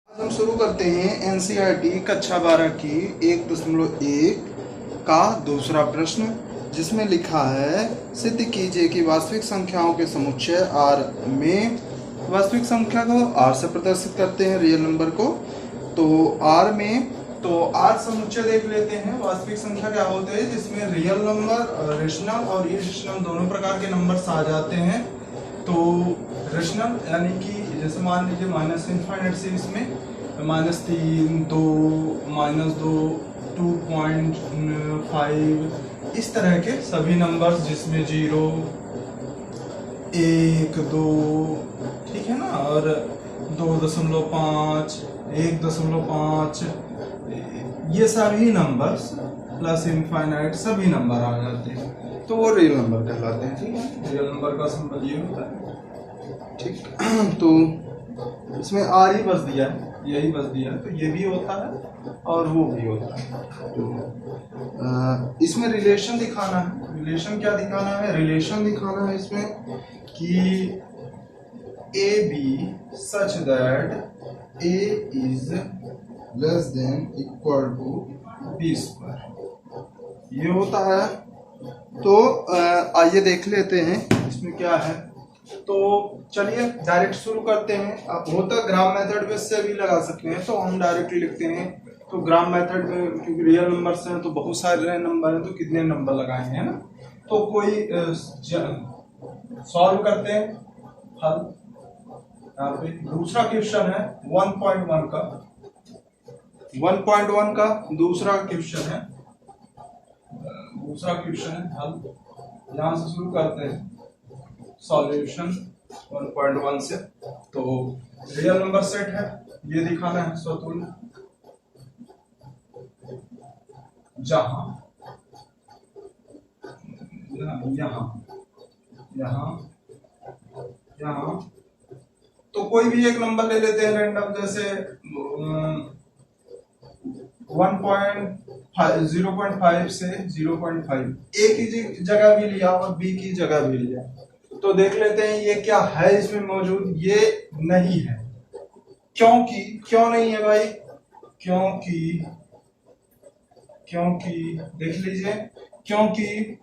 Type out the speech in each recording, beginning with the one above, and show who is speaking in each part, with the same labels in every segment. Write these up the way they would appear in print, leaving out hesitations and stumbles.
Speaker 1: आज हम शुरू करते हैं एनसीईआरटी कक्षा 12 की 1.1 का दूसरा प्रश्न, जिसमें लिखा है सिद्ध कीजिए कि वास्तविक संख्याओं के समुच्चय R में वास्तविक संख्या को R से प्रदर्शित करते हैं, रियल नंबर को। तो R में तो R समुच्चय देख लेते हैं। वास्तविक संख्या क्या होते हैं जिसमें रियल नंबर, रेशनल और इरेशनल दोनों प्रकार के नंबर्स आ जाते हैं। तो रेशनल यानी कि जैसे मान लीजिए माइनस इनफाइनाइट से इसमें -3, 2, -2, 2.5 इस तरह के सभी नंबर्स जिसमें 0, 1, 2 ठीक है ना, और 2.5, 1.5 ये सभी नंबर्स प्लस इनफाइनाइट सभी नंबर आ जाते हैं, तो वो रियल नंबर कहलाते हैं। ठीक है, रियल नंबर का सिंबल ये होता है। ठीक तो इसमें आर ही बस दिया है, यही बस दिया है, तो ये भी होता है और वो भी होता है। तो इसमें रिलेशन दिखाना है। रिलेशन क्या दिखाना है? रिलेशन दिखाना है इसमें कि A B such that A is less than equal to B square, ये होता है। तो आइए देख लेते हैं इसमें क्या है। तो चलिए डायरेक्ट शुरू करते हैं। अब होता ग्राम मेथड में से भी लगा सकते हैं, तो हम डायरेक्ट लिखते हैं। तो ग्राम मेथड में क्योंकि रियल नंबर्स हैं तो बहुत सारे नंबर हैं, तो कितने नंबर लगाए हैं ना, तो कोई सॉल्व करते हैं हल। यहाँ पे दूसरा क्वेश्चन है 1.1 का, 1.1 का दूसरा क्वेश्चन है हल। यहाँ से शुरू करते हैं सॉल्यूशन 1.1 से। तो रियल नंबर सेट है, ये दिखाना है स्वतुल्य, जहां यहाँ तो कोई भी एक नंबर ले लेते हैं रैंडम, जैसे 0.5 से 0.5 ए की जगह भी लिया और बी की जगह भी लिया। तो देख लेते हैं ये क्या है इसमें मौजूद। ये नहीं है। क्यों नहीं है भाई? क्योंकि देख लीजिए, क्योंकि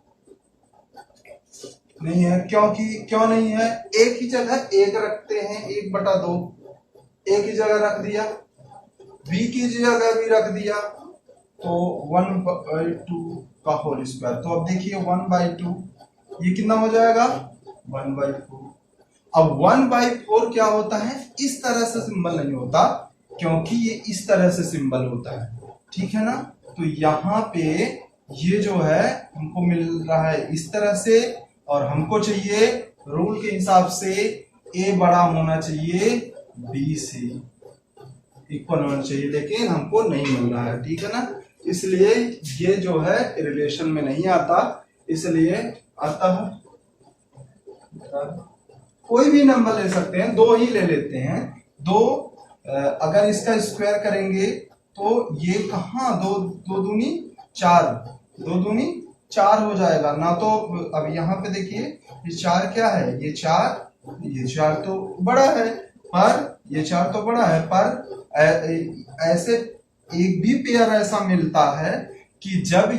Speaker 1: नहीं है। क्यों नहीं है? एक ही जगह एक रखते हैं, 1/2 एक ही जगह रख दिया, बी की जगह भी रख दिया, तो 1/2 का होल स्क्वायर। तो अब देखिए 1/2 ये कितना हो जाएगा? 1/4। अब 1/4 क्या होता है? इस तरह से सिंबल नहीं होता, क्योंकि ये इस तरह से सिंबल होता है। ठीक है ना? तो यहाँ पे ये जो है हमको मिल रहा है इस तरह से, और हमको चाहिए रूल के हिसाब से ए बड़ा होना चाहिए बी से, इक्वल होना चाहिए, लेकिन हमको नहीं मिल रहा है। ठीक है ना? इसलिए ये जो है रिलेशन में नहीं आता, इसलिए आता है कोई भी नंबर ले सकते हैं, 2 ही ले लेते हैं। 2 अगर इसका स्क्वायर करेंगे तो ये कहाँ 2 दूनी 4, 2 दूनी 4 हो जाएगा ना। तो अब यहाँ पे देखिए ये 4 क्या है? ये 4 तो बड़ा है, पर ये 4 तो बड़ा है, पर ऐसे एक भी पेयर ऐसा मिलता है कि जब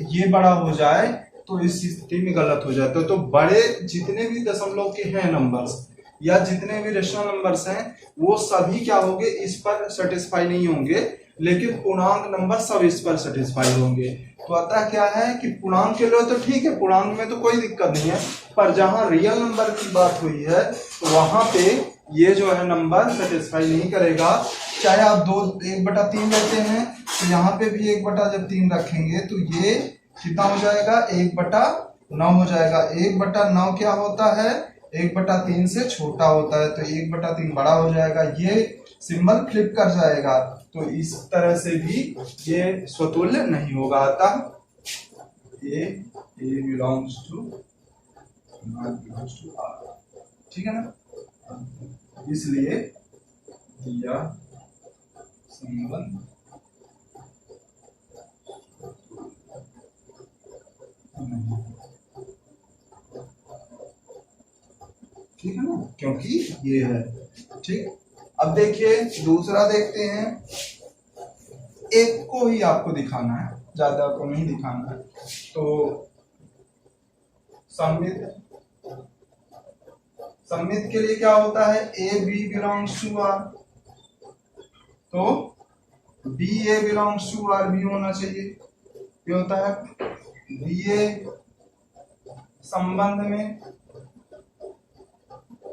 Speaker 1: ये बड़ा हो जाए तो इस स्थिति में गलत हो जाता है। तो बड़े जितने भी दशमलव के हैं नंबर्स या जितने भी रेशनल नंबर्स हैं वो सभी क्या होंगे? इस पर सेटिस्फाई नहीं होंगे, लेकिन पूर्णांक नंबर सब इस पर सेटिस्फाई होंगे। तो अतः क्या है कि पूर्णांक के लिए तो ठीक है, पूर्णांक में तो कोई दिक्कत नहीं है, पर जहां रियल नंबर की बात हुई है तो वहां पे ये जो है नंबर सेटिस्फाई नहीं करेगा। चाहे आप 1/3 लेते हैं, तो यहाँ पे भी 1/3 रखेंगे तो ये कितना हो जाएगा? 1/9 हो जाएगा। 1/9 क्या होता है? 1/3 से छोटा होता है, तो 1/3 बड़ा हो जाएगा, ये सिंबल फ्लिप कर जाएगा। तो इस तरह से भी ये स्वतुल्य नहीं होगा। अतः ए बिलोंग्स टू आर। ठीक है ना? इसलिए दिया संबंध नहीं, ठीक है ना, क्योंकि ये है। ठीक, अब देखिए दूसरा देखते हैं, एक को ही आपको दिखाना है, ज्यादा को नहीं दिखाना है। तो सममित के लिए क्या होता है, A B belongs to R, तो B A belongs to R भी होना चाहिए। ये होता है बी ए संबंध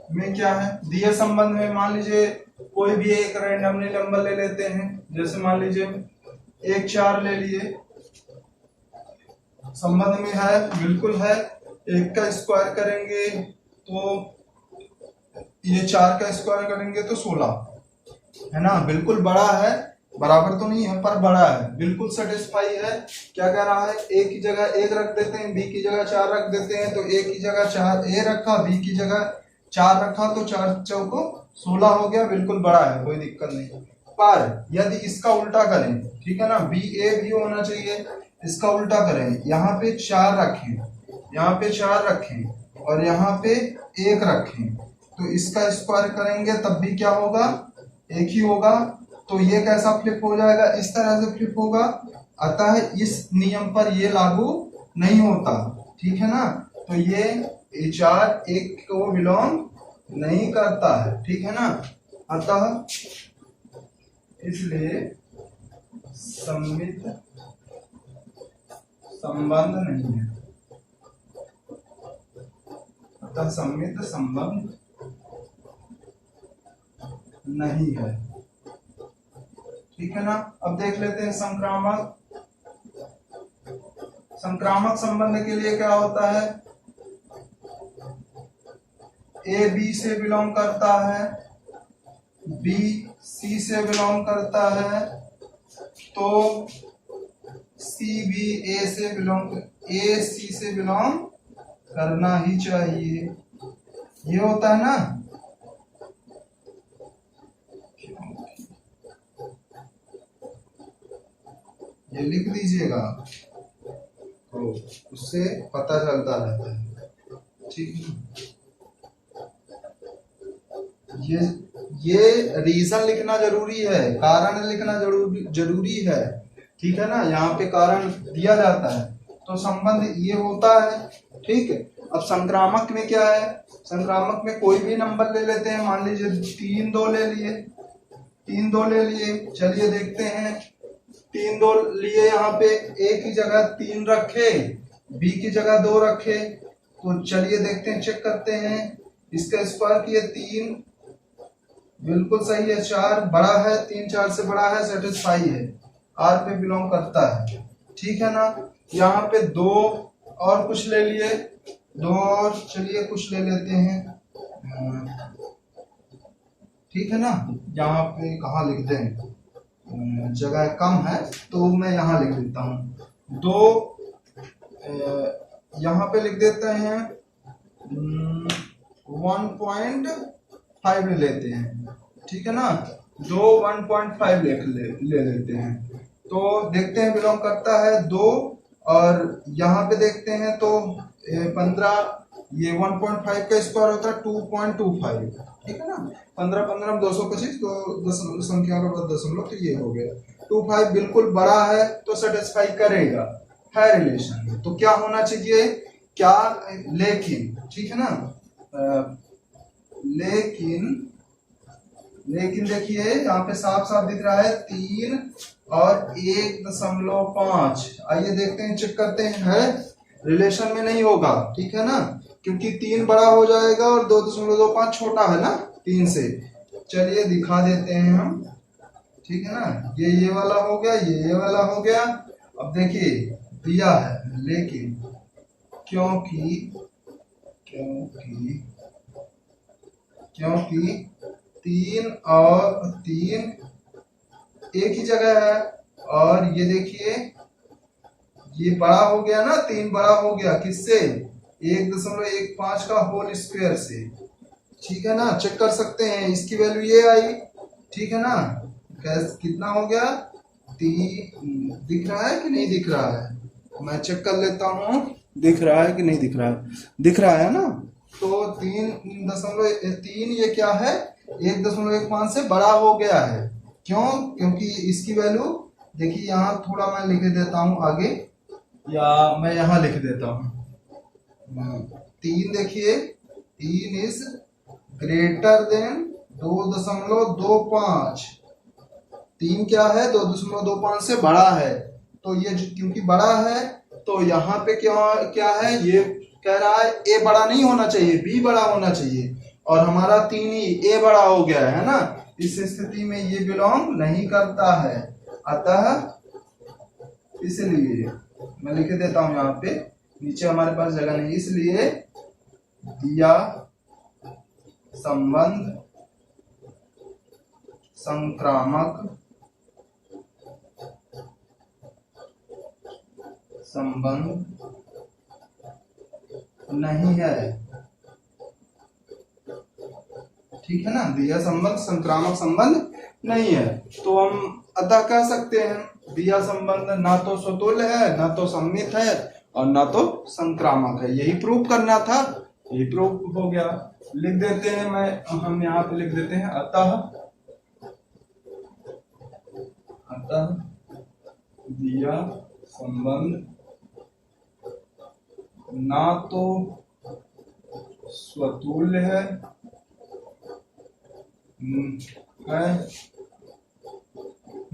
Speaker 1: में क्या है, दिए संबंध में मान लीजिए कोई भी एक रैंडमली नंबर ले लेते हैं, जैसे मान लीजिए 1 4 ले लिए, संबंध में है, बिल्कुल है। 1 का स्क्वायर करेंगे तो ये 4 का स्क्वायर करेंगे तो 16 है ना, बिल्कुल बड़ा है, बराबर तो नहीं है पर बड़ा है, बिल्कुल सेटिस्फाई है। क्या कह रहा है, ए की जगह 1 रख देते हैं, बी की जगह 4 रख देते हैं, तो ए की जगह 4 ए रखा, बी की जगह 4 रखा, तो 4 चौको 16 हो गया, बिल्कुल बड़ा है, कोई दिक्कत नहीं। पर यदि इसका उल्टा करें, ठीक है ना, बी ए भी होना चाहिए, इसका उल्टा करें, यहाँ पे 4 रखें, यहाँ पे 4 रखें और यहाँ पे 1 रखें, तो इसका स्क्वायर करेंगे तब भी क्या होगा, 1 ही होगा। तो ये कैसा फ्लिप हो जाएगा, इस तरह से फ्लिप होगा, अतः इस नियम पर ये लागू नहीं होता, ठीक है ना। तो ये 4 1 को बिलोंग नहीं करता है, ठीक है ना, अतः इसलिए सममित संबंध नहीं है, अतः सममित संबंध नहीं है, ठीक है ना। अब देख लेते हैं संक्रामक संबंध के लिए क्या होता है, ए बी से बिलोंग करता है, बी सी से बिलोंग करता है, तो सी भी ए सी से बिलोंग करना ही चाहिए, ये होता है ना। ये लिख दीजिएगा तो उससे पता चलता रहता है, ठीक है। ये रीजन लिखना जरूरी है, कारण लिखना जरूरी है, ठीक है ना। यहाँ पे कारण दिया जाता है तो संबंध ये होता है, ठीक है। अब संक्रामक में क्या है, संक्रामक में कोई भी नंबर ले लेते हैं, मान लीजिए 3 2 ले लिए, 3 2 ले लिए, चलिए देखते हैं, 3 2 लिए, यहाँ पे ए की जगह 3 रखे, बी की जगह 2 रखे, तो चलिए देखते हैं, चेक करते हैं, इसका स्क्वायर किए 3, बिल्कुल सही है, 4 बड़ा है, 3 4 से बड़ा है, सेटिस्फाई है, आर पे बिलोंग करता है, ठीक है ना। यहाँ पे 2 और कुछ ले लिए, 2 और चलिए कुछ ले लेते हैं, ठीक है ना। यहाँ पे कहाँ लिख दें, जगह कम है तो मैं यहाँ लिख देता हूँ, 2 यहाँ पे लिख देते हैं, 1.5 ले लेते हैं, ठीक है ना, 2 1.5 ले लेते हैं, तो देखते हैं बिलोंग करता है 2, और यहाँ पे देखते हैं तो 15, ये 1.5 का स्क्वायर होता है 2.25, ठीक है ना, 15 15 225, तो दशमलव संख्या का बाद दशमलव, तो ये हो गया 25, बिल्कुल बड़ा है तो सेटिस्फाई करेगा, है रिलेशन में। तो क्या होना चाहिए, क्या, लेकिन, ठीक है ना, लेकिन देखिए यहाँ पे साफ साफ दिख रहा है 3 और 1.5, आइए देखते हैं, चेक करते हैं, है रिलेशन में नहीं होगा, ठीक है ना, क्योंकि 3 बड़ा हो जाएगा और 2.25 छोटा है ना 3 से। चलिए दिखा देते हैं हम, ठीक है ना, ये वाला हो गया, ये वाला हो गया। अब देखिए दिया है, लेकिन क्योंकि 3 और 3 एक ही जगह है, और ये देखिए ये बड़ा हो गया ना, 3 बड़ा हो गया किससे, 1.15 का होल स्क्वायर से, ठीक है ना, चेक कर सकते हैं, इसकी वैल्यू ये आई, ठीक है ना, कितना हो गया, 3 दिख रहा है कि नहीं दिख रहा है, मैं चेक कर लेता हूँ, दिख रहा है कि नहीं दिख रहा है, दिख रहा है ना, तो 3.3 ये क्या है 1.15 से बड़ा हो गया है। क्यों? क्योंकि इसकी वैल्यू देखिए यहाँ थोड़ा मैं लिख देता हूं आगे, या मैं यहाँ लिख देता हूं 3, देखिए 3 इज ग्रेटर देन 2.25। 3 क्या है 2.25 से बड़ा है, तो ये क्योंकि बड़ा है तो यहाँ पे क्या है ये कह रहा है ए बड़ा नहीं होना चाहिए, बी बड़ा होना चाहिए, और हमारा 3 ही ए बड़ा हो गया है ना। इस स्थिति में ये बिलोंग नहीं करता है, अतः इसलिए मैं लिख देता हूं यहाँ पे, नीचे हमारे पास जगह नहीं, इसलिए दिया संबंध संक्रामक संबंध नहीं है। ठीक है ना, दिया संबंध संक्रामक संबंध नहीं है, तो हम अतः कह सकते हैं दिया संबंध ना तो स्वतुल्य है, ना तो सममित है, और ना तो संक्रामक है। यही प्रूव करना था, यही प्रूव हो गया। लिख देते हैं, हम यहाँ पे लिख देते हैं अतः दिया संबंध ना तो स्वतुल्य है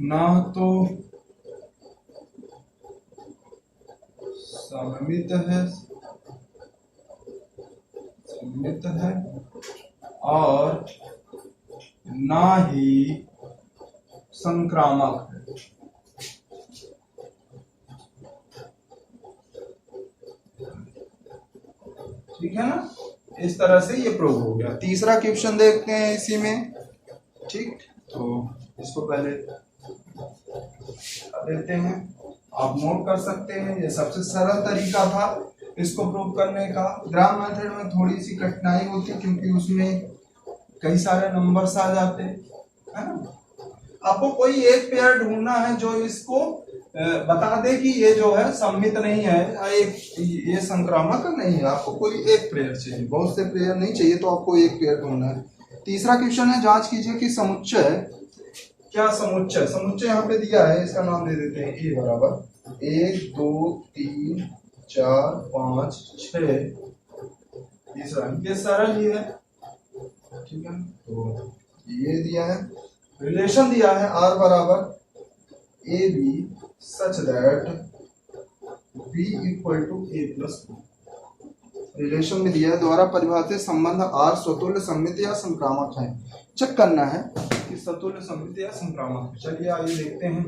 Speaker 1: ना तो सममित है और ना ही संक्रामक है। ठीक है ना, इस तरह से ये प्रूव हो गया। तीसरा क्वेश्चन देखते हैं इसी में। ठीक, तो इसको पहले देते हैं, आप नोट कर सकते हैं, ये सबसे सरल तरीका था इसको प्रूव करने का। ग्राम मेथड में थोड़ी सी कठिनाई होती है क्योंकि उसमें कई सारे नंबर्स आ जाते हैं, है ना। आपको कोई एक पेयर ढूंढना है जो इसको बता दे कि ये जो है सममित नहीं है, ये संक्रामक नहीं है। आपको कोई एक पेयर चाहिए, बहुत से पेयर नहीं चाहिए, तो आपको एक पेयर ढूंढना है। तीसरा क्वेश्चन है, जांच कीजिए कि समुच्चय क्या समुच्चय यहाँ पे दिया है, इसका नाम दे देते हैं ए बराबर 1 2 3 4 5 6। तीसरा ये सरल ही है, ठीक है। तो ये दिया है, रिलेशन दिया है आर बराबर A B such that B equal to A plus B. Relation में दिया है, द्वारा परिभाषित संबंध आर स्वतुल्य सममित या संक्रामक है। चेक करना है कि स्वतुल्य सममित या संक्रामक है। चलिए आइए देखते हैं।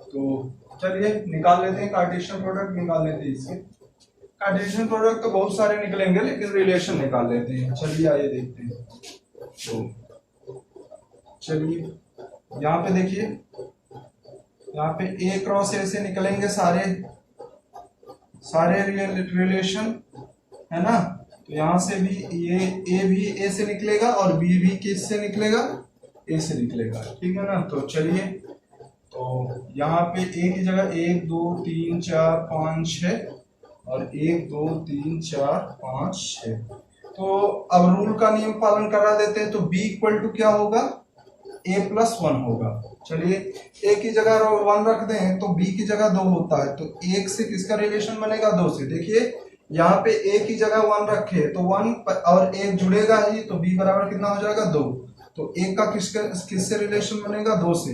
Speaker 1: तो चलिए निकाल लेते हैं, कार्टेशियन प्रोडक्ट निकाल लेते हैं। इसके कार्टेशियन प्रोडक्ट तो बहुत सारे निकलेंगे, लेकिन रिलेशन निकाल लेते हैं। चलिए आइए देखते हैं। तो चलिए यहाँ पे देखिए, यहाँ पे ए क्रॉस ए से निकलेंगे सारे रिलेशन, है ना। तो यहाँ से भी ये ए भी ए से निकलेगा और बी भी किस से निकलेगा, ए से निकलेगा, ठीक है ना। तो चलिए, तो यहाँ पे ए की जगह 1 2 3 4 5 6 और 1 2 3 4 5 6। तो अब रूल का नियम पालन करा देते हैं। तो b इक्वल टू क्या होगा, a प्लस 1 होगा। चलिए a की जगह 1 रख दें तो b की जगह 2 होता है, तो 1 से किसका रिलेशन बनेगा, 2 से। देखिए यहाँ पे a की जगह 1 रखे तो 1 और 1 जुड़ेगा ही, तो b बराबर कितना हो जाएगा, 2। तो 1 का किससे रिलेशन बनेगा, 2 से,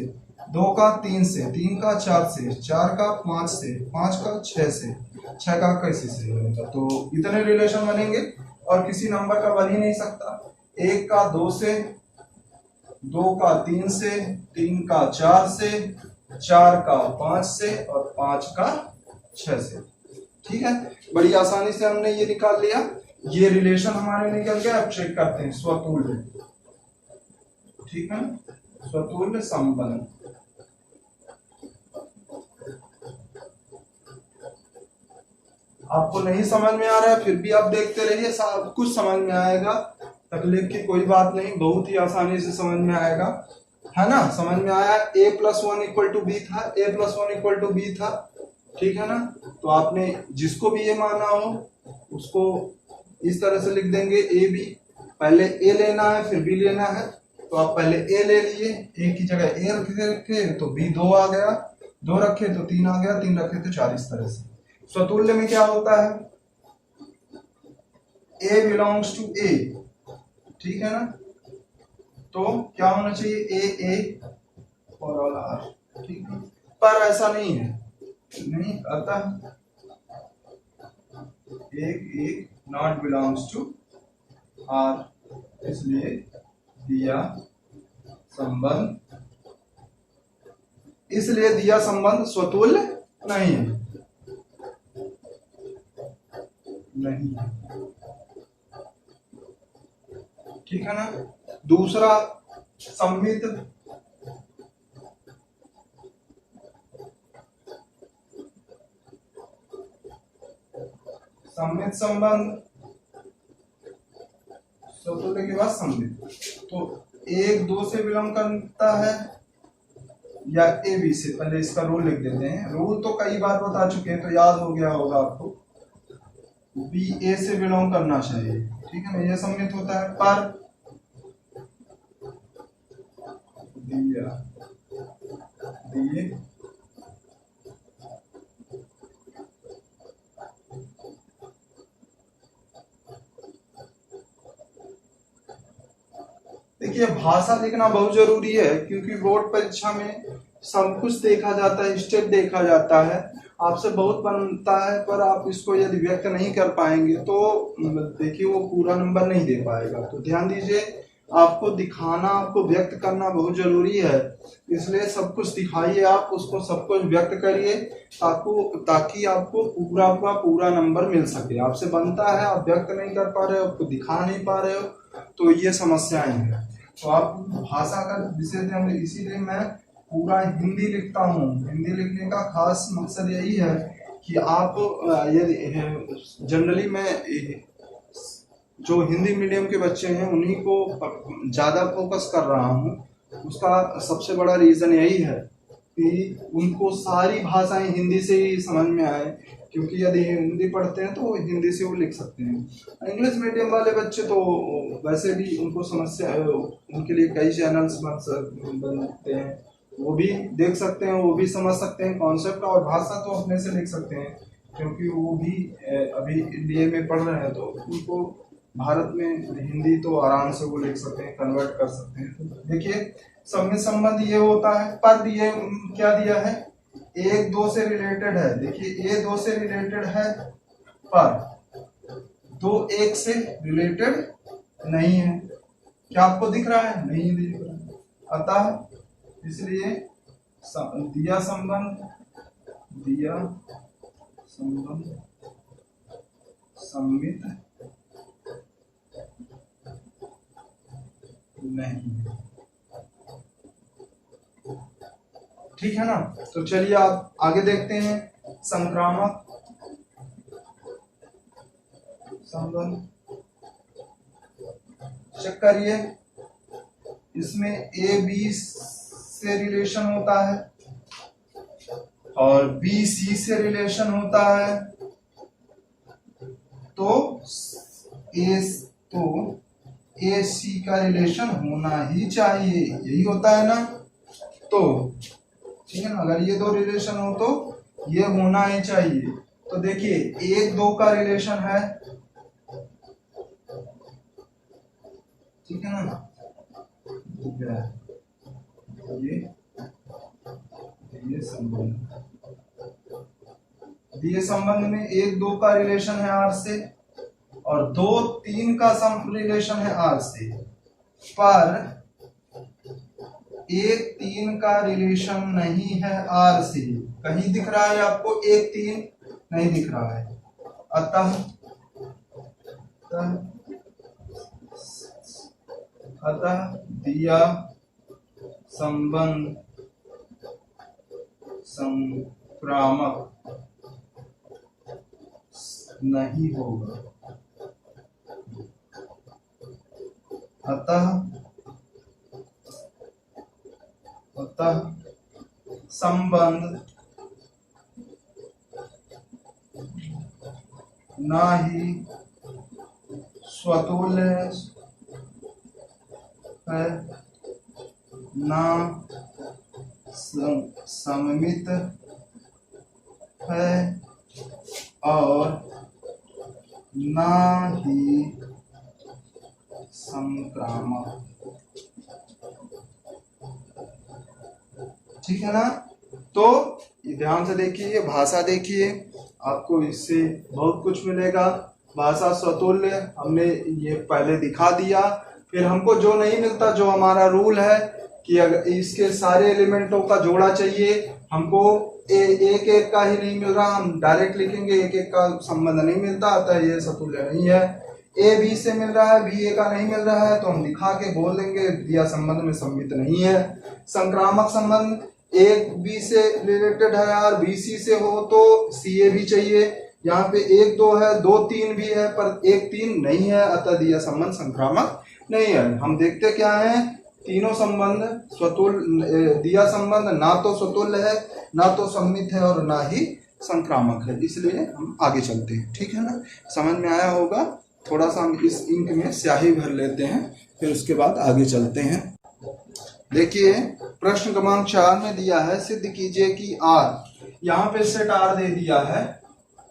Speaker 1: 2 का 3 से, 3 का 4 से, 4 का 5 से, 5 का 6 से, 6 का कैसे से बनेगा। तो इतने रिलेशन बनेंगे और किसी नंबर का बन ही नहीं सकता। 1 का 2 से, 2 का 3 से, 3 का 4 से, 4 का 5 से और 5 का 6 से। ठीक है, बड़ी आसानी से हमने ये निकाल लिया। ये रिलेशन हमारे निकल गया। अब चेक करते हैं स्वतुल्य, ठीक है, स्वतुल्य संबंध। आपको नहीं समझ में आ रहा है फिर भी आप देखते रहिए, सब कुछ समझ में आएगा। तकलीफ की कोई बात नहीं, बहुत ही आसानी से समझ में आएगा, है ना। समझ में आया, a plus 1 equal to B था, a plus 1 equal to B था, ठीक है ना। तो आपने जिसको भी ए माना हो उसको इस तरह से लिख देंगे ए बी। पहले ए लेना है फिर बी लेना है, तो आप पहले ए ले लिए, ए की जगह ए रखे तो बी 2 आ गया, 2 रखे तो 3 आ गया, 3 रखे तो 4। इस तरह से स्वतुल्य में क्या होता है, ए बिलोंग्स टू ए, ठीक है ना। तो क्या होना चाहिए ए ए और ऑल आर, ठीक है। पर ऐसा नहीं है, नहीं अतः एक नॉट बिलोंग्स टू आर, इसलिए दिया संबंध, इसलिए दिया संबंध स्वतुल्य नहीं है, नहीं, ठीक है ना। दूसरा सम्मित, सम्मित संबंध, स्वतुल्य के बाद सम्मित, तो 1 2 से बिलोंग करता है या ए बी से। पहले इसका रूल लिख देते हैं, रूल तो कई बार बता चुके हैं तो याद हो गया होगा आपको। बी ए से बिलोंग करना चाहिए, ठीक है ना, ये सम्मित होता है। पर दिया दिए देखिए भाषा लिखना बहुत जरूरी है, क्योंकि बोर्ड परीक्षा में सब कुछ देखा जाता है, स्टेप देखा जाता है, आपसे बहुत बनता है, पर आप इसको यदि व्यक्त नहीं कर पाएंगे तो देखिए वो पूरा नंबर नहीं दे पाएगा। तो ध्यान दीजिए, आपको दिखाना, आपको व्यक्त करना बहुत जरूरी है, इसलिए सब कुछ दिखाइए, आप उसको सब कुछ व्यक्त करिए, ताकि आपको पूरा का पूरा नंबर मिल सके। आपसे बनता है, आप व्यक्त नहीं कर पा रहे हो, आपको दिखा नहीं पा रहे हो, तो ये समस्याएं हैं। तो आप भाषा का विषय देंगे, इसीलिए मैं पूरा हिंदी लिखता हूँ। हिंदी लिखने का खास मकसद यही है कि आप यदि जनरली मैं जो हिंदी मीडियम के बच्चे हैं उन्हीं को ज़्यादा फोकस कर रहा हूँ। उसका सबसे बड़ा रीज़न यही है कि उनको सारी भाषाएं हिंदी से ही समझ में आए, क्योंकि यदि हिंदी पढ़ते हैं तो हिंदी से वो लिख सकते हैं। इंग्लिश मीडियम वाले बच्चे तो वैसे भी उनको समस्या, उनके लिए कई चैनल्स बनते हैं, वो भी देख सकते हैं, वो भी समझ सकते हैं कॉन्सेप्ट, और भाषा तो अपने से लिख सकते हैं, क्योंकि वो भी अभी इंडिया में पढ़ रहे हैं, तो उनको भारत में हिंदी तो आराम से वो लिख सकते हैं, कन्वर्ट कर सकते हैं। तो देखिए सम्मित संबंध ये होता है। पर दिए क्या दिया है, 1 2 से रिलेटेड है। देखिए ए 2 से रिलेटेड है, पर 2 1 से रिलेटेड नहीं है। क्या आपको दिख रहा है, नहीं दिख रहा है। अतः इसलिए दिया संबंध सम्मित नहीं, ठीक है ना। तो चलिए आप आगे देखते हैं। संक्रामक संबंध चेक करिए, इसमें ए बी से रिलेशन होता है और बी सी से रिलेशन होता है, तो ए सी का रिलेशन होना ही चाहिए, यही होता है ना। तो ठीक है ना, अगर ये 2 रिलेशन हो तो ये होना ही चाहिए। तो देखिए 1 2 का रिलेशन है, ठीक है ना, ये संबंध, दिए संबंध में 1 2 का रिलेशन है आर से, और 2 3 का रिलेशन है आर से, पर 1 3 का रिलेशन नहीं है आर से। कहीं दिख रहा है आपको 1 3? नहीं दिख रहा है। अतः दिया संबंध संक्रामक नहीं होगा। अतः संबंध ना ही स्वतुल्य है, ना सममित है और ना ही संक्रामक। ठीक है ना। तो ध्यान से देखिए, भाषा देखिए, आपको इससे बहुत कुछ मिलेगा। भाषा स्वतुल्य हमने ये पहले दिखा दिया। फिर हमको जो नहीं मिलता, जो हमारा रूल है कि अगर इसके सारे एलिमेंटों का जोड़ा चाहिए, हमको एक एक का ही नहीं मिल रहा, हम डायरेक्ट लिखेंगे एक एक का संबंध नहीं मिलता, अतः ये स्वतुल्य नहीं है। ए बी से मिल रहा है, बी ए का नहीं मिल रहा है, तो हम दिखा के बोल देंगे दिया संबंध में सम्मित नहीं है। संक्रामक संबंध एक बी से रिलेटेड है यार, बी सी से हो तो सी ए भी चाहिए। यहाँ पे एक दो है, दो तीन भी है, पर एक तीन नहीं है, अतः दिया संबंध संक्रामक नहीं है। हम देखते क्या है, तीनों संबंध स्वतुल्य, दिया संबंध ना तो स्वतुल्य है, ना तो सम्मित है और ना ही संक्रामक है, इसलिए हम आगे चलते हैं। ठीक है ना, समझ में आया होगा। थोड़ा सा हम इस इंक में स्याही भर लेते हैं, फिर उसके बाद आगे चलते हैं। देखिए प्रश्न क्रमांक 4 में दिया है, सिद्ध कीजिए कि आर, यहाँ पे सेट आर दे दिया है,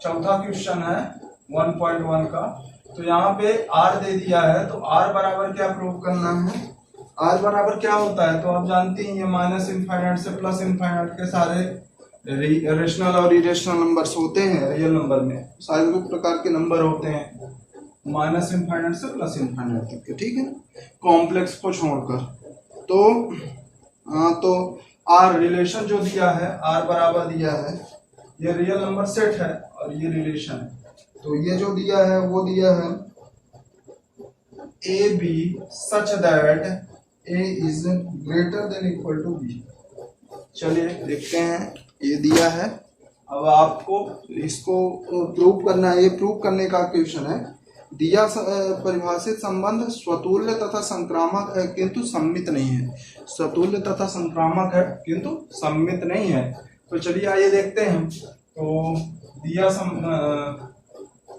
Speaker 1: चौथा क्वेश्चन है 1.1 का। तो यहाँ पे आर दे दिया है, तो आर बराबर क्या प्रूव करना है। आर बराबर क्या होता है, तो आप जानते हैं ये माइनस इनफाइनाइट से प्लस इनफाइनाइट के सारे रेशनल और इरेशनल नंबर्स होते हैं। रियल नंबर में सारे प्रकार के नंबर होते हैं, माइनस इनफाइनाइट से प्लस इनफाइनाइट तक के। ठीक है ना, कॉम्प्लेक्स को छोड़कर। तो आर रिलेशन जो दिया है, आर बराबर दिया है, ये रियल नंबर सेट है और ये रिलेशन है। तो ये जो दिया है वो दिया है A B such that A is greater than equal to B. चलिए देखते हैं, ये दिया है। अब आपको इसको प्रूव करना है। ये प्रूव करने का क्वेश्चन है। दिया परिभाषित संबंध स्वतुल्य तथा संक्रामक है किंतु सम्मित नहीं है। स्वतुल्य तथा संक्रामक है किंतु सम्मित नहीं है। तो चलिए आइए देखते हैं। तो दिया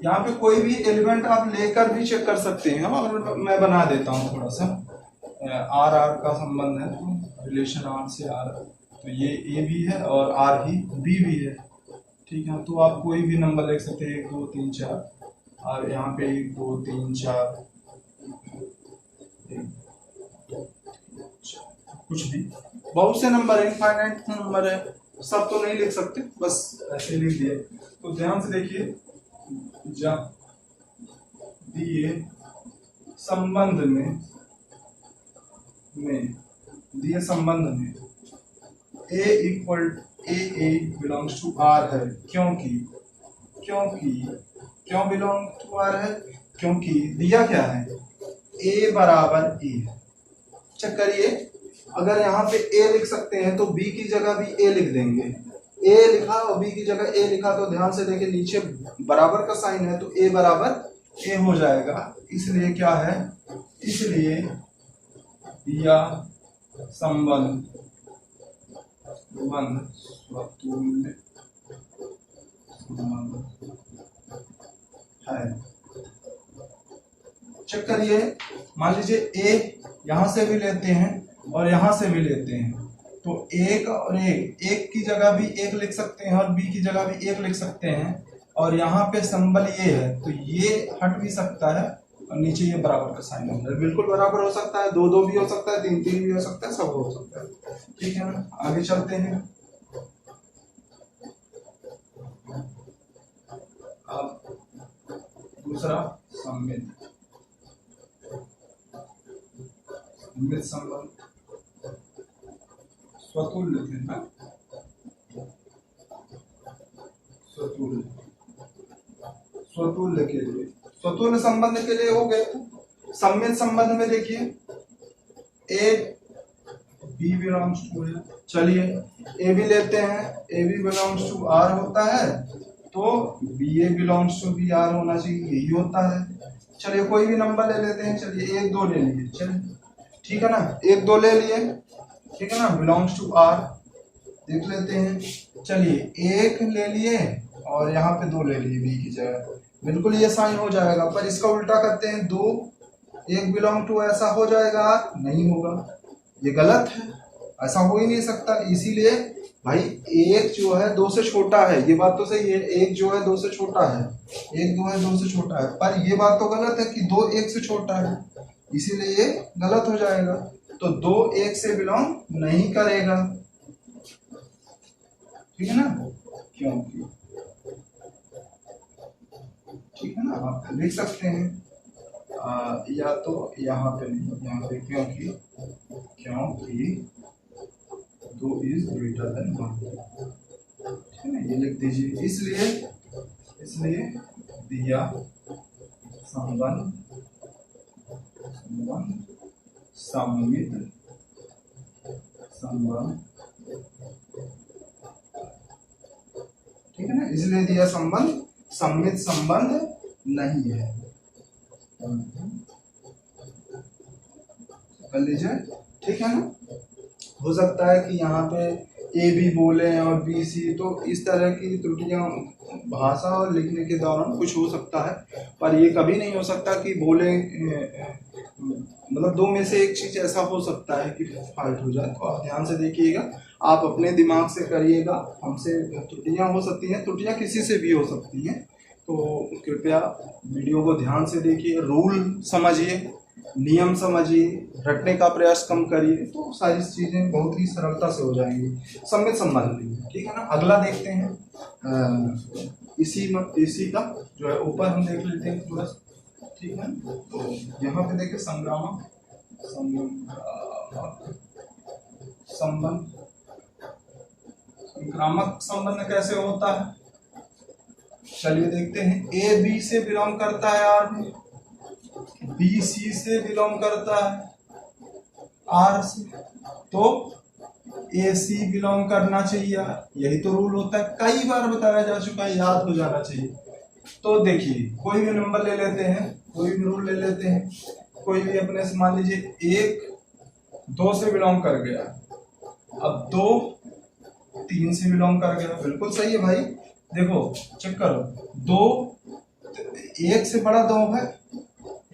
Speaker 1: यहाँ पे कोई भी एलिमेंट आप लेकर भी चेक कर सकते हैं, और मैं बना देता हूँ थोड़ा सा। आर आर का संबंध है, तो रिलेशन आर से आर, तो ये ए भी है और आर ही बी भी है। ठीक है, तो आप कोई भी नंबर लिख सकते हैं, 1 2 3 4, और यहाँ पे 1 2 3 4 कुछ भी, बहुत से नंबर है, इनफाइनाइट नंबर है, सब तो नहीं लिख सकते, बस ऐसे लिख दिए। तो ध्यान से देखिए, जब दिए संबंध में दिए संबंध में a equal A belongs to R है, क्यों बिलोंग टू आर है, क्योंकि दिया क्या है, a बराबर ए। चेक करिए, अगर यहाँ पे a लिख सकते हैं तो b की जगह भी a लिख देंगे। a लिखा और b की जगह a लिखा, तो ध्यान से देखिए नीचे बराबर का साइन है, तो a बराबर a हो जाएगा। इसलिए क्या है, इसलिए दिया संबंध स्वतुल्य है। चेक करिए, मान लीजिए a यहां से भी लेते हैं और यहां से भी लेते हैं, तो एक और एक की जगह भी एक लिख सकते हैं और b की जगह भी एक लिख सकते हैं, और यहाँ पे संबल ये है, तो ये हट भी सकता है और नीचे ये बराबर का साइन है। बिल्कुल बराबर हो सकता है, 2 2 भी हो सकता है, 3 3 भी हो सकता है, सब हो सकता है। ठीक है ना, आगे चलते हैं। अब दूसरा सम्मित संबंध स्वतुल्य थे ना, स्वतुल्य के लिए, स्वतुल्य संबंध के लिए हो गए। सम्मित संबंध में देखिए ए बी बिलोंग्स टू है, चलिए ए बी लेते हैं, A B belongs to R होता है, तो B A belongs to B R होना चाहिए, यही होता है। चलिए कोई भी नंबर ले लेते हैं, चलिए 1 2 ले लिए, चलिए ठीक है ना, 1 2 ले लिए, ठीक है ना, बिलोंग्स टू आर देख लेते हैं। चलिए 1 ले लिए और यहाँ पे 2 ले लिए बी की जगह, बिल्कुल ये साइन हो जाएगा। पर इसका उल्टा करते हैं, 2 1 बिलोंग टू, ऐसा हो जाएगा? नहीं होगा, ये गलत है, ऐसा हो ही नहीं सकता। इसीलिए भाई 1 जो है 2 से छोटा है, ये बात तो सही है, 1 जो है 2 से छोटा है, 1 2 है 2 से छोटा है, पर ये बात तो गलत है कि 2 1 से छोटा है, इसीलिए ये गलत हो जाएगा। तो 2 1 से बिलोंग नहीं करेगा, ठीक है ना, क्योंकि, ठीक है ना, आप लिख सकते हैं या तो यहाँ पे नहीं, यहाँ पे क्योंकि 2 इज ग्रेटर देन 1, ठीक है ना, ये लिख दीजिए। इसलिए दिया संबंध सममित संबंध, ठीक है ना, इसलिए दिया संबंध सममित संबंध नहीं है। कर लीजिए, ठीक है ना। हो सकता है कि यहाँ पे ए बी बोले और बी सी, तो इस तरह की त्रुटियां भाषा और लिखने के दौरान कुछ हो सकता है, पर ये कभी नहीं हो सकता कि बोले, मतलब 2 में से एक चीज ऐसा हो सकता है कि फाल्ट हो जाए। तो आप ध्यान से देखिएगा, आप अपने दिमाग से करिएगा, हमसे त्रुटियां हो सकती हैं, त्रुटियां किसी से भी हो सकती हैं, तो कृपया वीडियो को ध्यान से देखिए, रूल समझिए, नियम समझिए, रटने का प्रयास कम करिए, तो सारी चीजें बहुत ही सरलता से हो जाएंगी। सममित संबंध नहीं, ठीक है ना। अगला देखते हैं इसी का जो है ऊपर हम देख लेते हैं थोड़ा, ठीक है। तो यहाँ पे देखिए संक्रामक संबंध, संक्रामक संबंध कैसे होता है, चलिए देखते हैं। ए बी से बिलोंग करता है आर में, बी सी से बिलोंग करता है आर से, तो ए सी बिलोंग करना चाहिए, यही तो रूल होता है, कई बार बताया जा चुका है, याद हो जाना चाहिए। तो देखिए कोई भी नंबर ले लेते हैं, कोई भी रूल ले लेते हैं, कोई भी अपने से मान लीजिए 1 2 से बिलोंग कर गया, अब 2 3 से बिलोंग कर गया, बिल्कुल सही है भाई। देखो चेक करो, 2 1 से बड़ा 2 है,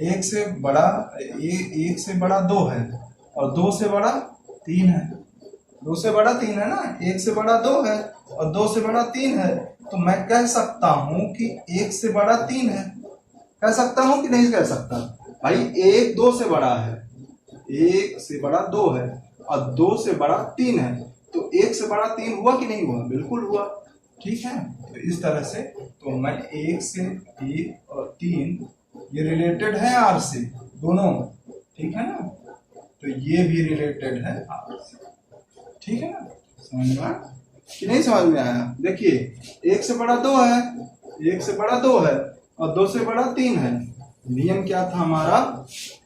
Speaker 1: 1 से बड़ा 2 है, और 2 से बड़ा 3 है, 2 से बड़ा 3 है ना, 1 से बड़ा 2 है और 2 से बड़ा 3 है, तो मैं कह सकता हूं कि 1 से बड़ा 3 है, कह सकता हूं कि नहीं कह सकता भाई? 1 2 से बड़ा है, 1 से बड़ा 2 है और 2 से बड़ा 3 है, तो 1 से बड़ा 3 हुआ कि नहीं हुआ? बिल्कुल हुआ, ठीक है। तो इस तरह से, तो मैं 1 से 1 और 3 ये रिलेटेड है आर से, दोनों, ठीक है ना, तो ये भी रिलेटेड है आर से, ठीक है ना। समझ में आया कि नहीं समझ में आया? देखिए 1 से बड़ा 2 है, 1 से बड़ा 2 है और 2 से बड़ा 3 है, नियम क्या था हमारा?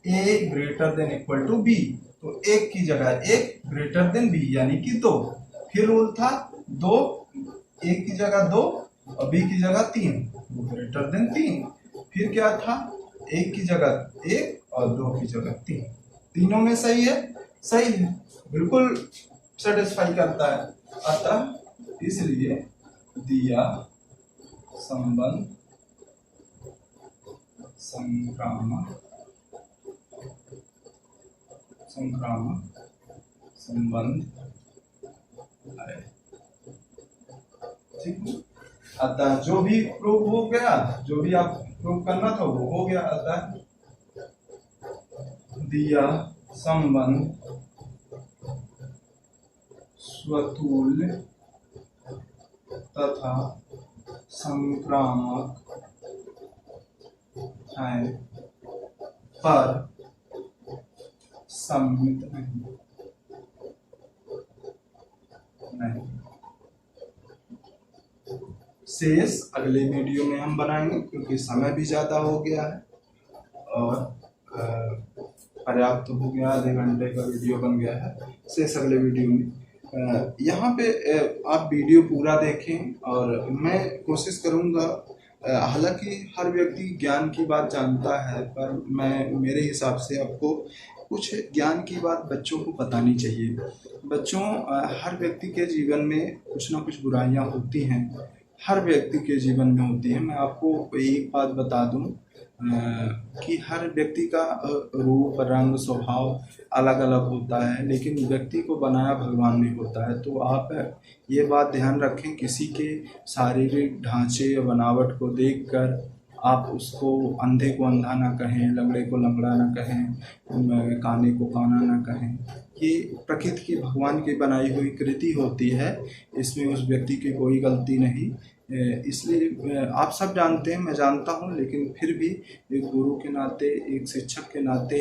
Speaker 1: a greater than equal to b, तो 1 की जगह 1 ग्रेटर देन b यानी कि 2, फिर रूल था 2, 1 की जगह 2 और b की जगह 3, ग्रेटर देन 3, फिर क्या था? 1 की जगह 1 और 2 की जगह 3, तीनों में सही है, सही है, बिल्कुल सेटिस्फाई करता है। अतः इसलिए दिया संबंध संक्रामक संबंध है, ठीक है। अतः जो भी प्रूव हो गया, जो भी आप प्रूव करना था वो हो गया। अतः दिया संबंध स्वतुल्य तथा संक्रामक है, पर सममित नहीं। शेष अगले वीडियो में हम बनाएंगे, क्योंकि समय भी ज्यादा हो गया है और पर्याप्त हो गया, आधे घंटे का वीडियो बन गया है। शेष अगले वीडियो में। यहाँ पे आप वीडियो पूरा देखें और मैं कोशिश करूँगा, हालांकि हर व्यक्ति ज्ञान की बात जानता है, पर मेरे हिसाब से आपको कुछ ज्ञान की बात बच्चों को बतानी चाहिए। बच्चों, हर व्यक्ति के जीवन में कुछ ना कुछ बुराइयां होती हैं, हर व्यक्ति के जीवन में होती है। मैं आपको एक बात बता दूं कि हर व्यक्ति का रूप, रंग, स्वभाव अलग अलग होता है, लेकिन व्यक्ति को बनाया भगवान ने होता है। तो आप ये बात ध्यान रखें, किसी के शारीरिक ढांचे या बनावट को देखकर आप उसको अंधे को अंधा ना कहें, लंगड़े को लंगड़ा ना कहें, काने को काना ना कहें। ये प्रकृति की, भगवान की बनाई हुई कृति होती है, इसमें उस व्यक्ति की कोई गलती नहीं। इसलिए आप सब जानते हैं, मैं जानता हूँ, लेकिन फिर भी एक गुरु के नाते, एक शिक्षक के नाते,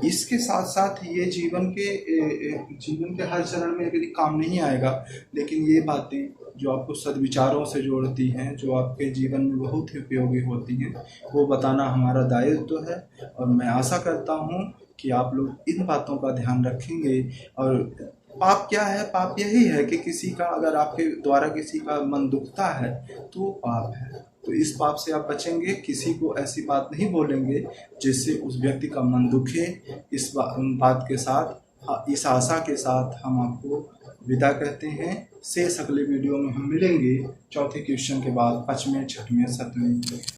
Speaker 1: इसके साथ साथ ये जीवन के हर चरण में यदि काम नहीं आएगा, लेकिन ये बातें जो आपको सद्विचारों से जोड़ती हैं, जो आपके जीवन में बहुत ही उपयोगी होती हैं, वो बताना हमारा दायित्व है। और मैं आशा करता हूँ कि आप लोग इन बातों का ध्यान रखेंगे। और पाप क्या है? पाप यही है कि किसी का, अगर आपके द्वारा किसी का मन दुखता है तो वो पाप है। तो इस पाप से आप बचेंगे, किसी को ऐसी बात नहीं बोलेंगे जिससे उस व्यक्ति का मन दुखे। इस बात के साथ, इस आशा के साथ हम आपको विदा कहते हैं। शेष अगले वीडियो में हम मिलेंगे चौथे क्वेश्चन के बाद, 5वें, 6वें, 7वें।